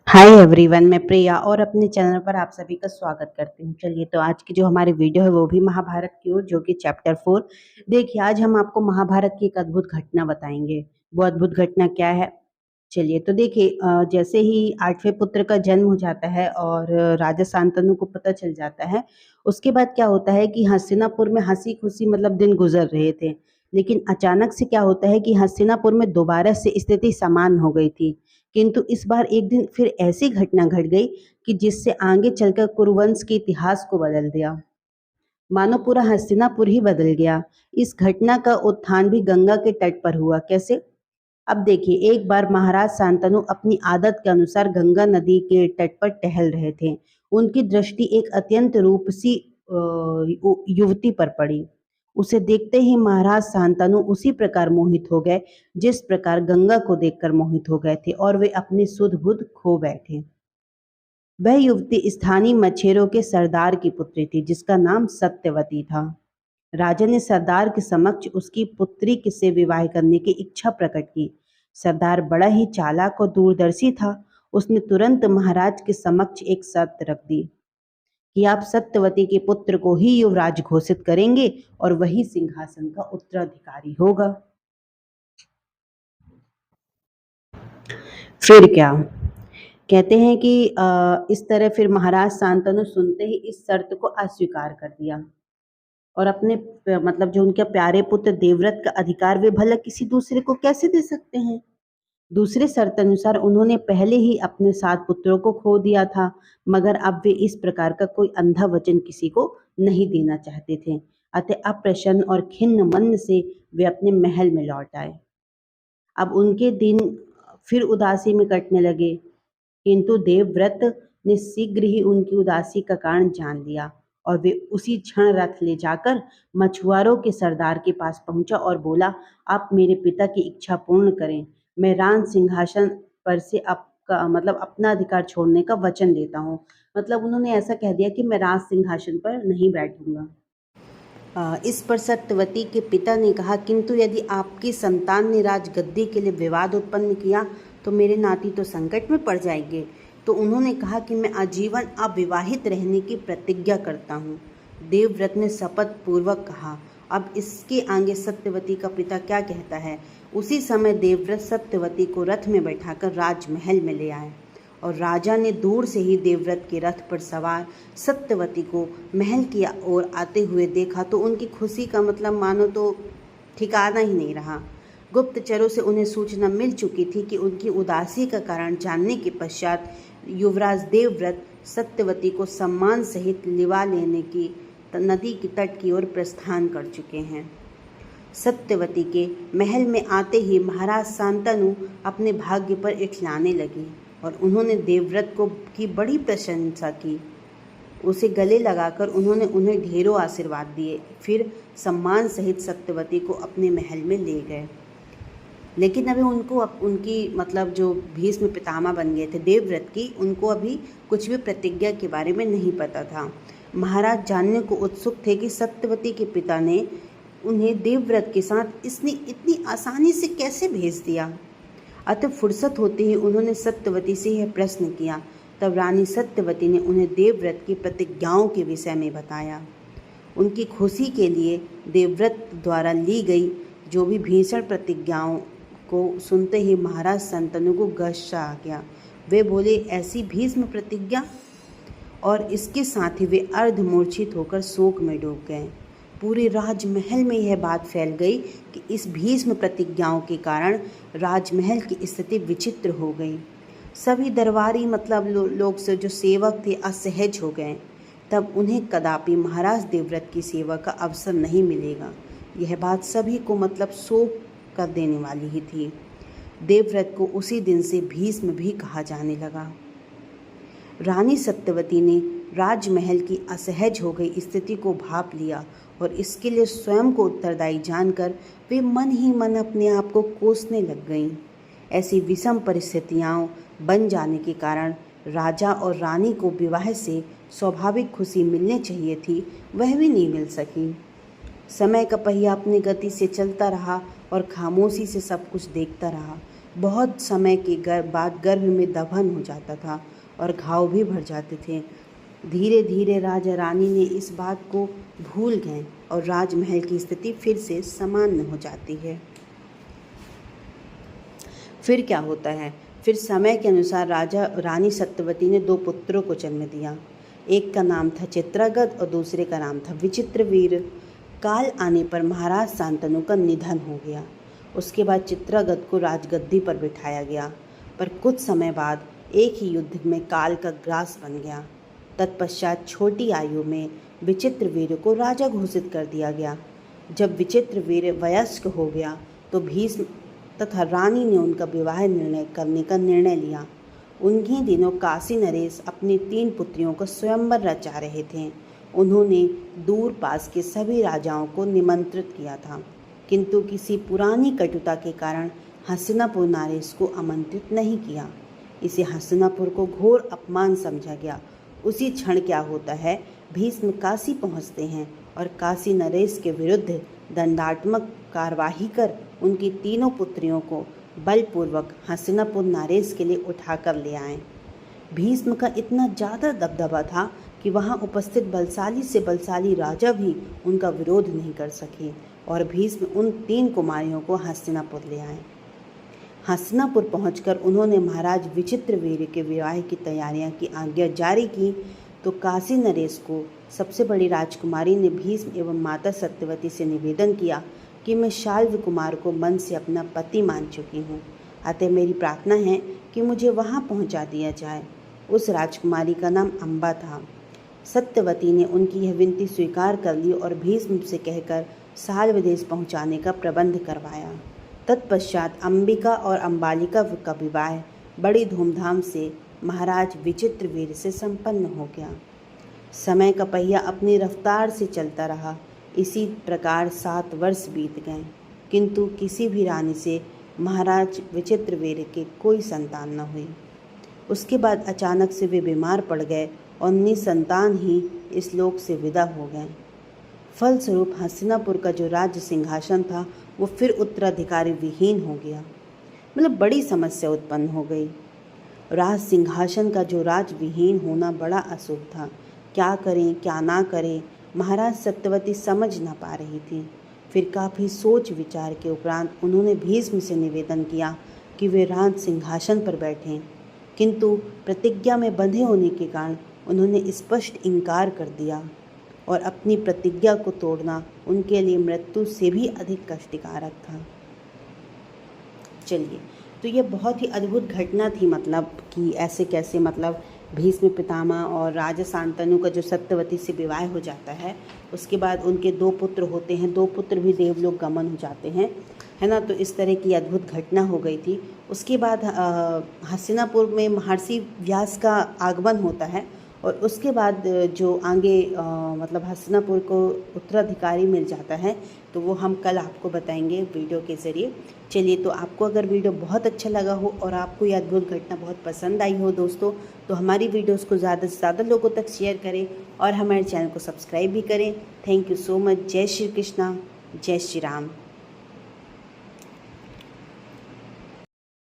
Hi everyone, मैं प्रिया और अपने चैनल पर आप सभी का स्वागत करती हूँ। चलिए तो आज की जो हमारी वीडियो है वो भी महाभारत की ओर, जो कि चैप्टर 4। देखिए आज हम आपको महाभारत की एक अद्भुत घटना बताएंगे। वो अद्भुत घटना क्या है? चलिए तो देखिए, जैसे ही 8वें पुत्र का जन्म हो जाता है और राजा शांतनु को पता चल जाता है, उसके बाद क्या होता है कि हस्तिनापुर में हंसी खुशी मतलब दिन गुजर रहे थे। लेकिन अचानक से क्या होता है कि हस्तिनापुर में दोबारा से स्थिति समान हो गई थी। किंतु इस बार एक दिन फिर ऐसी घटना घट गई कि जिससे आगे चलकर कुरुवंश के इतिहास को बदल दिया। मानो पूरा हस्तिनापुर ही बदल गया। इस घटना का उत्थान भी गंगा के तट पर हुआ। कैसे? अब देखिए, एक बार महाराज शांतनु अपनी आदत के अनुसार गंगा नदी के तट पर टहल रहे थे। उनकी दृष्टि एक अत्यंत रूपसी युवती पर पड़ी। उसे देखते ही महाराज शांतनु उसी प्रकार मोहित हो गए जिस प्रकार गंगा को देखकर मोहित हो गए थे, और वे अपनी सुध बुध खो बैठे। वह युवती स्थानीय मछेरों के सरदार की पुत्री थी, जिसका नाम सत्यवती था। राजा ने सरदार के समक्ष उसकी पुत्री से विवाह करने की इच्छा प्रकट की। सरदार बड़ा ही चालाक और दूरदर्शी था। उसने तुरंत महाराज के समक्ष एक शर्त रख दी कि आप सत्यवती के पुत्र को ही युवराज घोषित करेंगे और वही सिंहासन का उत्तराधिकारी होगा। फिर क्या कहते हैं कि इस तरह फिर महाराज शांतनु सुनते ही इस शर्त को अस्वीकार कर दिया और अपने मतलब जो उनके प्यारे पुत्र देवव्रत का अधिकार वे भला किसी दूसरे को कैसे दे सकते हैं। दूसरे शर्त अनुसार उन्होंने पहले ही अपने 7 पुत्रों को खो दिया था, मगर अब वे इस प्रकार का कोई अंधा वचन किसी को नहीं देना चाहते थे। अतः अप्रसन्न और खिन्न मन से वे अपने महल में लौट आए। अब उनके दिन फिर उदासी में कटने लगे, किंतु देवव्रत ने शीघ्र ही उनकी उदासी का कारण जान लिया और वे उसी क्षण रथ ले जाकर मछुआरों के सरदार के पास पहुंचा और बोला, आप मेरे पिता की इच्छा पूर्ण करें। मैं राज सिंहासन पर से आपका मतलब अपना अधिकार छोड़ने का वचन देता हूँ। मतलब उन्होंने ऐसा कह दिया कि मैं राज सिंहासन पर नहीं बैठूंगा। इस पर सत्यवती के पिता ने कहा, किंतु यदि आपकी संतान ने राजगद्दी के लिए विवाद उत्पन्न किया तो मेरे नाती तो संकट में पड़ जाएंगे। तो उन्होंने कहा कि मैं आजीवन अविवाहित रहने की प्रतिज्ञा करता हूँ। देवव्रत ने शपथ पूर्वक कहा। अब इसके आगे सत्यवती का पिता क्या कहता है। उसी समय देवव्रत सत्यवती को रथ में बैठाकर राजमहल में ले आए और राजा ने दूर से ही देवव्रत के रथ पर सवार सत्यवती को महल की ओर आते हुए देखा तो उनकी खुशी का मतलब मानो तो ठिकाना ही नहीं रहा। गुप्तचरों से उन्हें सूचना मिल चुकी थी कि उनकी उदासी का कारण जानने के पश्चात युवराज देवव्रत सत्यवती को सम्मान सहित लिवा लेने की नदी के तट की ओर प्रस्थान कर चुके हैं। सत्यवती के महल में आते ही महाराज शांतनु अपने भाग्य पर इठलाने लगी और उन्होंने देवव्रत की बड़ी प्रशंसा की। उसे गले लगाकर उन्होंने उन्हें ढेरों आशीर्वाद दिए। फिर सम्मान सहित सत्यवती को अपने महल में ले गए। लेकिन अभी उनको उनकी मतलब जो भीष्म पितामह बन गए थे देवव्रत की, उनको अभी कुछ भी प्रतिज्ञा के बारे में नहीं पता था। महाराज जानने को उत्सुक थे कि सत्यवती के पिता ने उन्हें देवव्रत के साथ इतनी आसानी से कैसे भेज दिया। अतः फुर्सत होते ही उन्होंने सत्यवती से यह प्रश्न किया। तब रानी सत्यवती ने उन्हें देवव्रत की प्रतिज्ञाओं के विषय में बताया। उनकी खुशी के लिए देवव्रत द्वारा ली गई जो भी भीषण प्रतिज्ञाओं को सुनते ही महाराज शांतनु को गुस्सा आ गया। वे बोले, ऐसी भीष्म प्रतिज्ञा? और इसके साथ ही वे अर्धमूर्छित होकर शोक में डूब गए। पूरे राजमहल में यह बात फैल गई कि इस भीष्म प्रतिज्ञाओं के कारण राजमहल की स्थिति विचित्र हो गई। सभी दरबारी मतलब लोग से जो सेवक थे असहज हो गए। तब उन्हें कदापि महाराज देवव्रत की सेवा का अवसर नहीं मिलेगा। यह बात सभी को मतलब शोक कर देने वाली ही थी। देवव्रत को उसी दिन से भीष्म भी कहा जाने लगा। रानी सत्यवती ने राजमहल की असहज हो गई स्थिति को भांप लिया और इसके लिए स्वयं को उत्तरदायी जानकर वे मन ही मन अपने आप को कोसने लग गईं। ऐसी विषम परिस्थितियां बन जाने के कारण राजा और रानी को विवाह से स्वाभाविक खुशी मिलनी चाहिए थी, वह भी नहीं मिल सकी। समय का पहिया अपनी गति से चलता रहा और खामोशी से सब कुछ देखता रहा। बहुत समय के बाद गर्भ में दफन हो जाता था और घाव भी भर जाते थे। धीरे धीरे राजा रानी ने इस बात को भूल गए और राजमहल की स्थिति फिर से सामान्य हो जाती है। फिर क्या होता है? फिर समय के अनुसार राजा रानी सत्यवती ने 2 पुत्रों को जन्म दिया। एक का नाम था चित्रागत और दूसरे का नाम था विचित्रवीर। काल आने पर महाराज शांतनु का निधन हो गया। उसके बाद चित्रागत को राजगद्दी पर बिठाया गया, पर कुछ समय बाद एक ही युद्ध में काल का ग्रास बन गया। तत्पश्चात छोटी आयु में विचित्रवीर को राजा घोषित कर दिया गया। जब विचित्रवीर वयस्क हो गया तो भीष्म तथा रानी ने उनका विवाह करने का निर्णय लिया। उन्हीं दिनों काशी नरेश अपनी 3 पुत्रियों का स्वयंवर रचा रहे थे। उन्होंने दूर पास के सभी राजाओं को निमंत्रित किया था, किंतु किसी पुरानी कटुता के कारण हस्तिनापुर नरेश को आमंत्रित नहीं किया। इसे हस्तिनापुर को घोर अपमान समझा गया। उसी क्षण क्या होता है, भीष्म काशी पहुंचते हैं और काशी नरेश के विरुद्ध दंडात्मक कार्यवाही कर उनकी 3 पुत्रियों को बलपूर्वक हस्तिनापुर नरेश के लिए उठाकर ले आए। भीष्म का इतना ज़्यादा दबदबा था कि वहां उपस्थित बलशाली से बलशाली राजा भी उनका विरोध नहीं कर सके और भीष्म उन 3 कुमारियों को हस्तिनापुर ले आए। हस्तिनापुर पहुंचकर उन्होंने महाराज विचित्रवीर के विवाह की तैयारियां की आज्ञा जारी की तो काशी नरेश को सबसे बड़ी राजकुमारी ने भीष्म एवं माता सत्यवती से निवेदन किया कि मैं शाल्व कुमार को मन से अपना पति मान चुकी हूँ, अतः मेरी प्रार्थना है कि मुझे वहाँ पहुँचा दिया जाए। उस राजकुमारी का नाम अम्बा था। सत्यवती ने उनकी यह विनती स्वीकार कर ली और भीष्म से कहकर शाल्व देश पहुँचाने का प्रबंध करवाया। तत्पश्चात अंबिका और अम्बालिका का विवाह बड़ी धूमधाम से महाराज विचित्रवीर से संपन्न हो गया। समय का पहिया अपनी रफ्तार से चलता रहा। इसी प्रकार 7 वर्ष बीत गए, किंतु किसी भी रानी से महाराज विचित्रवीर के कोई संतान न हुई। उसके बाद अचानक से वे बीमार पड़ गए और निसंतान ही इस लोक से विदा हो गए। फलस्वरूप हस्तिनापुर का जो राज्य सिंहासन था वो फिर उत्तराधिकारी विहीन हो गया। मतलब बड़ी समस्या उत्पन्न हो गई। राज सिंहासन का जो राज विहीन होना बड़ा अशुभ था। क्या करें क्या ना करें, महाराज सत्यवती समझ ना पा रही थी। फिर काफ़ी सोच विचार के उपरांत उन्होंने भीष्म से निवेदन किया कि वे राज सिंहासन पर बैठें, किंतु प्रतिज्ञा में बंधे होने के कारण उन्होंने स्पष्ट इनकार कर दिया और अपनी प्रतिज्ञा को तोड़ना उनके लिए मृत्यु से भी अधिक कष्टकारक था। चलिए, तो ये बहुत ही अद्भुत घटना थी, मतलब कि ऐसे कैसे मतलब भीष्म पितामह और राजा शांतनु का जो सत्यवती से विवाह हो जाता है, उसके बाद उनके 2 पुत्र होते हैं, 2 पुत्र भी देवलोक गमन हो जाते हैं, है ना। तो इस तरह की अद्भुत घटना हो गई थी। उसके बाद हस्तिनापुर में महर्षि व्यास का आगमन होता है और उसके बाद जो आगे मतलब हस्तिनापुर को उत्तराधिकारी मिल जाता है, तो वो हम कल आपको बताएंगे वीडियो के ज़रिए। चलिए, तो आपको अगर वीडियो बहुत अच्छा लगा हो और आपको ये अद्भुत घटना बहुत पसंद आई हो दोस्तों, तो हमारी वीडियोस को ज़्यादा से ज़्यादा लोगों तक शेयर करें और हमारे चैनल को सब्सक्राइब भी करें। Thank you so much. जय श्री कृष्णा, जय श्री राम।